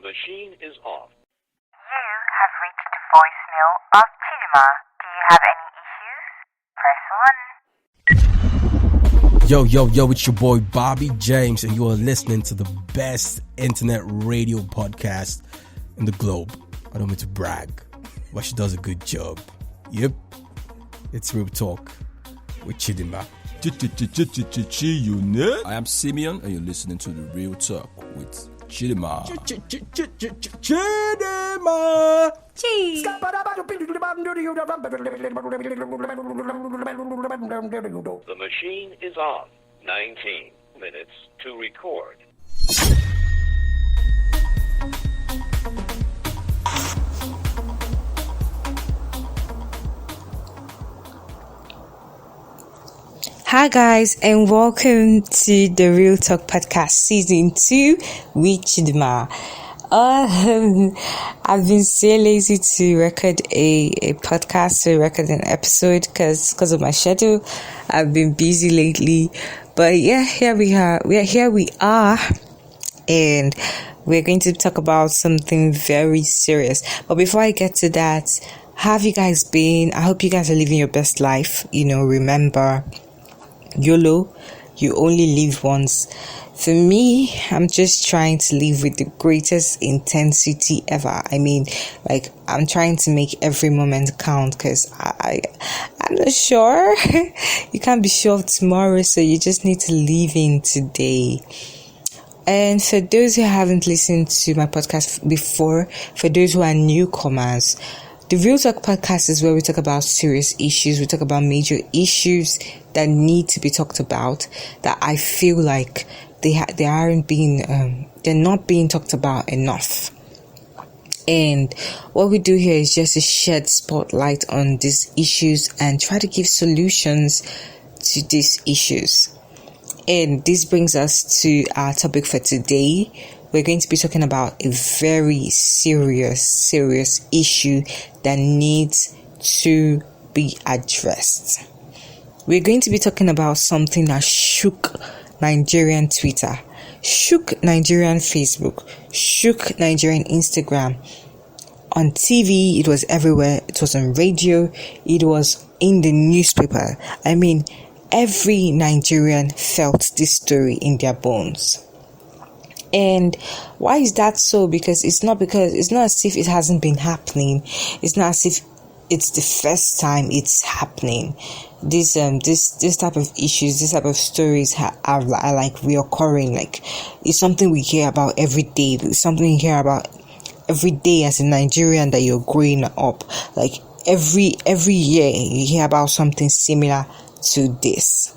machine is off. You have reached the voicemail of Chidima. Do you have any issues? Press 1. Yo, it's your boy Bobby James, and you are listening to the best internet radio podcast in the globe. I don't mean to brag, but she does a good job. Yep, it's Real Talk with Chidima. I am Simeon, and you're listening to the Real Talk with Chidima. Chidima. Cheese. The machine is off. 19 minutes to record. Hi guys, and welcome to the Real Talk Podcast Season 2 with Chidima. I've been so lazy to record a podcast, to record an episode because of my schedule. I've been busy lately, but yeah, here we are, and we're going to talk about something very serious. But before I get to that, how have you guys been? I hope you guys are living your best life. Remember, YOLO, you only live once. For me, I'm just trying to live with the greatest intensity ever. I'm trying to make every moment count because I'm not sure. You can't be sure of tomorrow, so you just need to live in today. And for those who haven't listened to my podcast before, for those who are newcomers, the Real Talk Podcast is where we talk about serious issues. We talk about major issues that need to be talked about, that I feel like they're not being talked about enough. And what we do here is just to shed spotlight on these issues and try to give solutions to these issues. And this brings us to our topic for today. We're going to be talking about a very serious issue that needs to be addressed. We're going to be talking about something that shook Nigerian Twitter, shook Nigerian Facebook, shook Nigerian Instagram. On TV, it was everywhere. It was on radio. It was in the newspaper. Every Nigerian felt this story in their bones. And why is that so? Because it's not as if it hasn't been happening. It's not as if it's the first time it's happening. This type of issues, this type of stories are like reoccurring. Like, it's something we hear about every day. It's something you hear about every day as a Nigerian that you're growing up. Like every year you hear about something similar to this.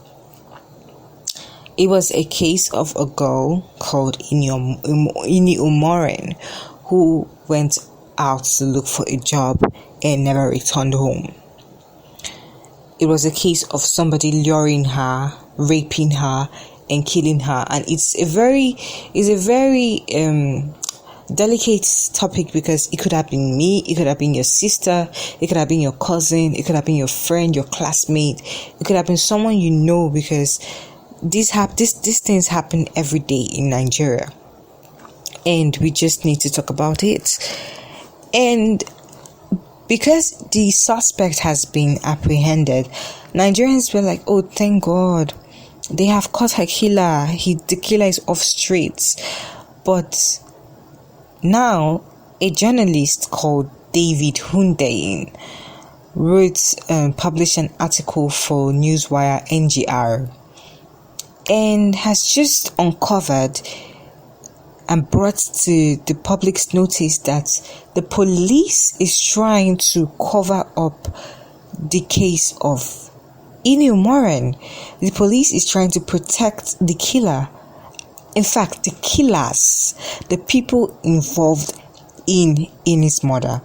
It was a case of a girl called Ini Umoren who went out to look for a job and never returned home. It was a case of somebody luring her, raping her, and killing her. And it's a very delicate topic because it could have been me, it could have been your sister, it could have been your cousin, it could have been your friend, your classmate, it could have been someone you know, because these things happen every day in Nigeria, and we just need to talk about it. And because the suspect has been apprehended, Nigerians were like, oh, thank God, they have caught her killer. The killer is off streets. But now a journalist called David Hundeyin published an article for Newswire NGR, and has just uncovered and brought to the public's notice that the police is trying to cover up the case of Ini Umoren. The police is trying to protect the killer. In fact, the killers, the people involved in his murder.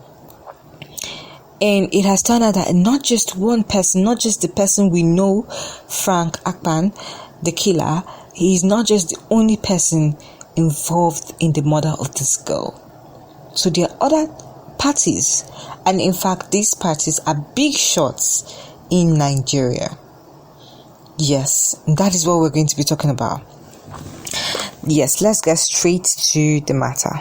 And it has turned out that not just one person, not just the person we know, Frank Akpan, the killer, he is not just the only person involved in the murder of this girl. So there are other parties, and in fact these parties are big shots in Nigeria. Yes, that is what we're going to be talking about. Yes, let's get straight to the matter.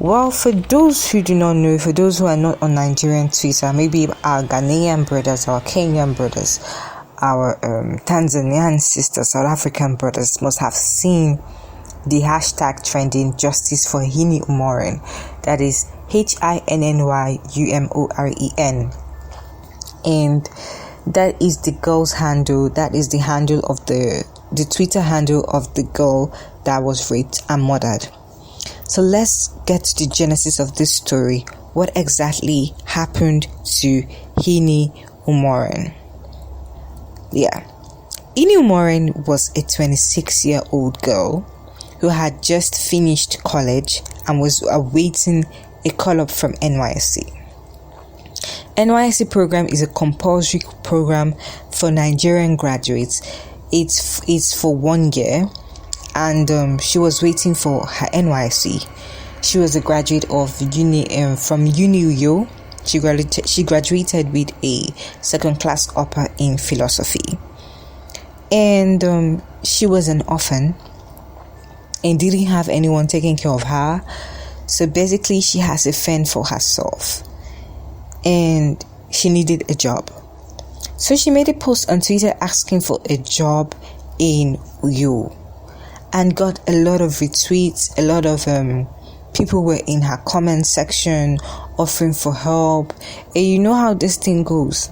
Well, for those who do not know, for those who are not on Nigerian Twitter, maybe our Ghanaian brothers, our Kenyan brothers, our Tanzanian sisters, South African brothers must have seen the hashtag trending Justice for Hinny Umoren. That is HINNYUMOREN. And that is the girl's handle. That is the handle of the Twitter handle of the girl that was raped and murdered. So let's get to the genesis of this story. What exactly happened to Hinny Umoren? Yeah. Ini Umoren was a 26-year-old girl who had just finished college and was awaiting a call-up from NYSC. NYSC program is a compulsory program for Nigerian graduates. It's for 1 year, and she was waiting for her NYSC. She was a graduate of from In Uyo. She graduated with a second class upper in philosophy, and she was an orphan and didn't have anyone taking care of her. So basically, she has to fend for herself, and she needed a job. So she made a post on Twitter asking for a job in Uyo, and got a lot of retweets. A lot of people were in her comment section offering for help, and you know how this thing goes.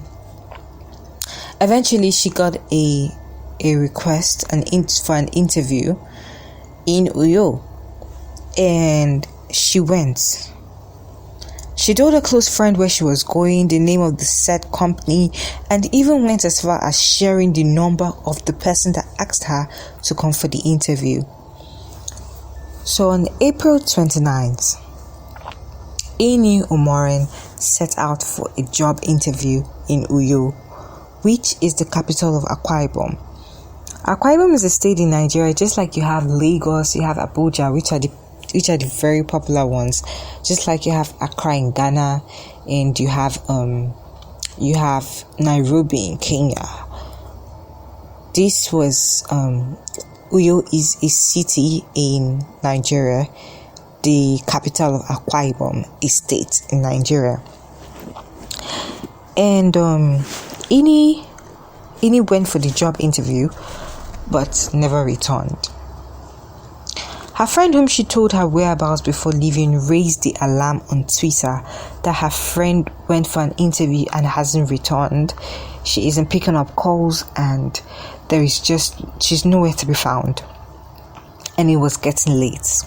Eventually, she got a request for an interview in Uyo, and she went. She told a close friend where she was going, the name of the said company, and even went as far as sharing the number of the person that asked her to come for the interview. So on April 29th, Ini Umoren set out for a job interview in Uyo, which is the capital of Akwa Ibom. Akwa Ibom is a state in Nigeria, just like you have Lagos, you have Abuja, which are the very popular ones, just like you have Accra in Ghana, and you have Nairobi in Kenya. This was Uyo is a city in Nigeria, the capital of Akwa Ibom, a state in Nigeria. And Ini went for the job interview but never returned. Her friend, whom she told her whereabouts before leaving, raised the alarm on Twitter that her friend went for an interview and hasn't returned. She isn't picking up calls, and she's nowhere to be found. And it was getting late.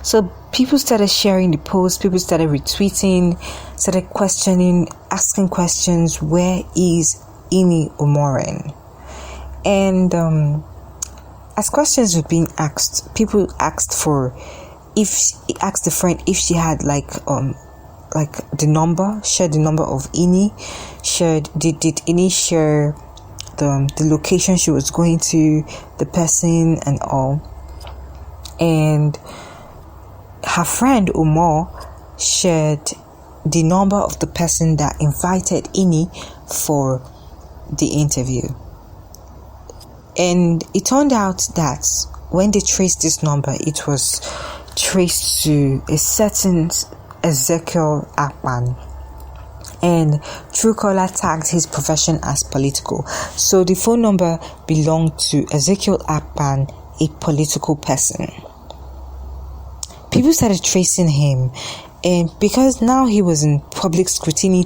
So people started sharing the post, people started retweeting, started questioning, asking questions, where is Ini Umoren? And as questions were being asked, people asked the friend if she had like the number, shared the number of Ini, did Ini share the location she was going to, the person and all. And her friend Umo shared the number of the person that invited Ini for the interview. And it turned out that when they traced this number, it was traced to a certain Ezekiel Akpan. And Truecaller tagged his profession as political. So the phone number belonged to Ezekiel Akpan, a political person. People started tracing him, and because now he was in public scrutiny,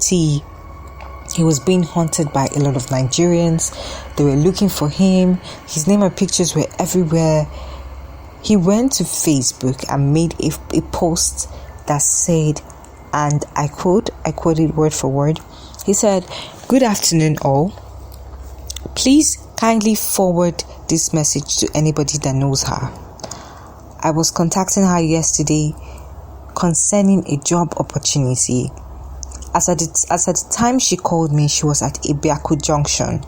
he was being hunted by a lot of Nigerians. They were looking for him. His name and pictures were everywhere. He went to Facebook and made a post that said, and I quoted word for word. He said, "Good afternoon all. Please kindly forward this message to anybody that knows her. I was contacting her yesterday concerning a job opportunity. As at the time she called me, she was at Ibiaku Junction.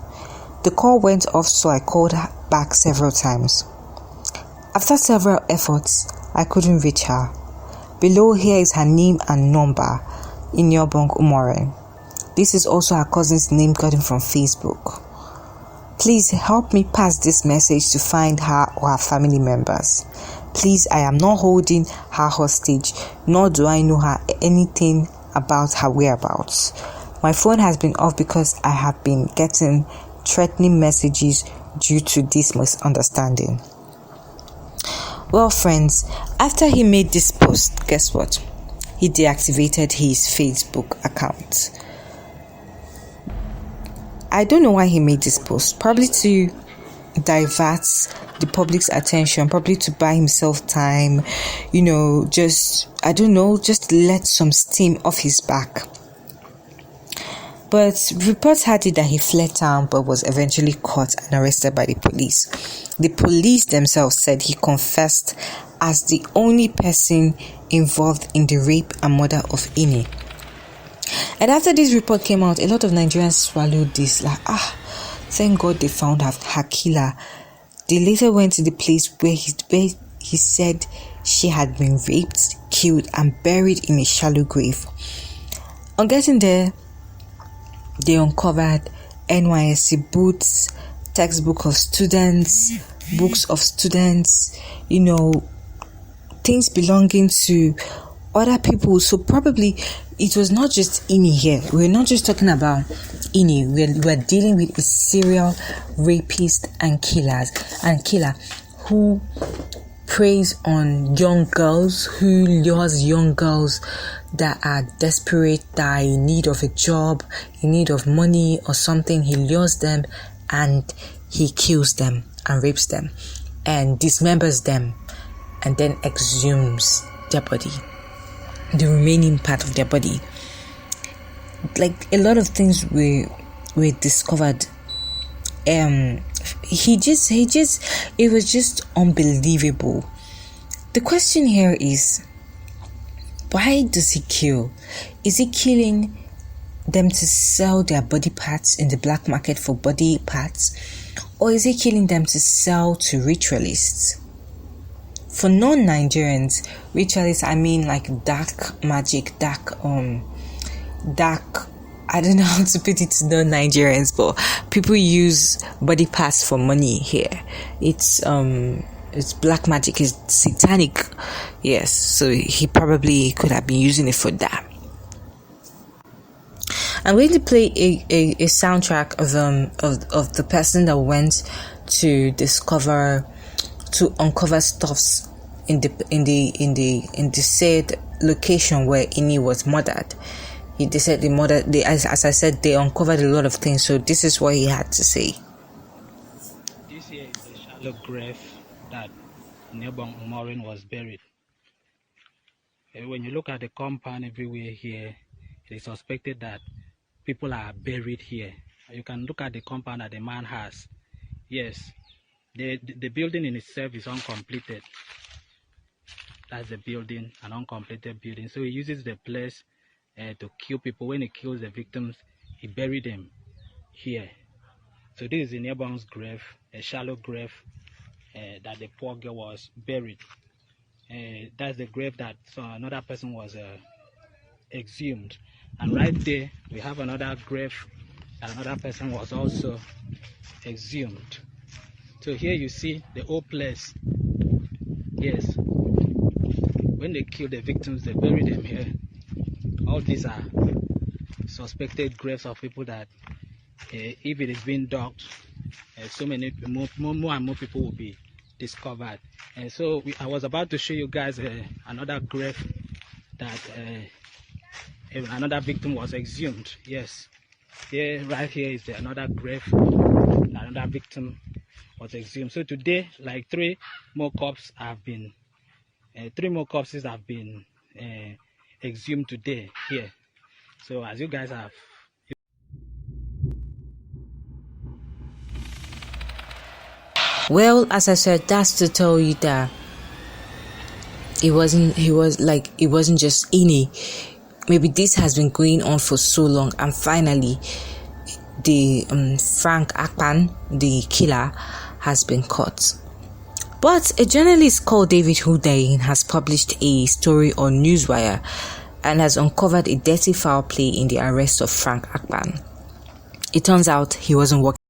The call went off, so I called her back several times. After several efforts, I couldn't reach her. Below here is her name and number, In Umoren. This is also her cousin's name gotten from Facebook. Please help me pass this message to find her or her family members. Please, I am not holding her hostage, nor do I know her anything about her whereabouts. My phone has been off because I have been getting threatening messages due to this misunderstanding. Well, friends, after he made this post, guess what? He deactivated his Facebook account. I don't know why he made this post. Probably to divert the public's attention, probably to buy himself time, just let some steam off his back. But reports had it that he fled town but was eventually caught and arrested by the police. The police themselves said he confessed as the only person involved in the rape and murder of Hinny. And after this report came out, a lot of Nigerians swallowed this thank God they found her killer. They later went to the place where he said she had been raped, killed and buried in a shallow grave. On getting there, they uncovered NYSC boots, textbook of students, books of students, things belonging to other people. So probably it was not just Hinny here. We're not just talking about Hinny. We're dealing with a serial rapist and killer who preys on young girls, who lures young girls that are desperate, that are in need of a job, in need of money or something. He lures them and he kills them and rapes them and dismembers them and then exhumes their body, the remaining part of their body. Like a lot of things were discovered. It was just unbelievable. The question here is, why does he kill? Is he killing them to sell their body parts in the black market for body parts? Or is he killing them to sell to ritualists? For non-Nigerians, ritualists, I mean like dark magic, dark, I don't know how to put it to non-Nigerians, but people use body parts for money here. It's black magic, it's satanic. Yes, so he probably could have been using it for that. I'm going to play a soundtrack of the person that went to uncover stuffs in the said location where Hinny was murdered. They said as I said, they uncovered a lot of things. So this is what he had to say. This here is a shallow grave that In Uyo Umoren was buried. When you look at the compound everywhere here, it is suspected that people are buried here. You can look at the compound that the man has. Yes, the building in itself is uncompleted. That's the building, an uncompleted building. So he uses the place to kill people. When he kills the victims, he buried them here. So this is in Uyo's grave, a shallow grave that the poor girl was buried. That's the grave that another person was exhumed. And right there, we have another grave that another person was also exhumed. So here you see the old place. Yes. When they kill the victims, they bury them here. All these are suspected graves of people that, if it is being dug, so many more and more people will be discovered. And so I was about to show you guys another grave that another victim was exhumed. Yes, right here is another grave. Another victim was exhumed. So today, like three more corpses have been exhumed today here. So as you guys have. Well, as I said, that's to tell you that it wasn't just Hinny. Maybe this has been going on for so long, and finally the Frank Akpan, the killer, has been caught. But a journalist called David Hudain has published a story on Newswire and has uncovered a dirty foul play in the arrest of Frank Akpan. It turns out he wasn't working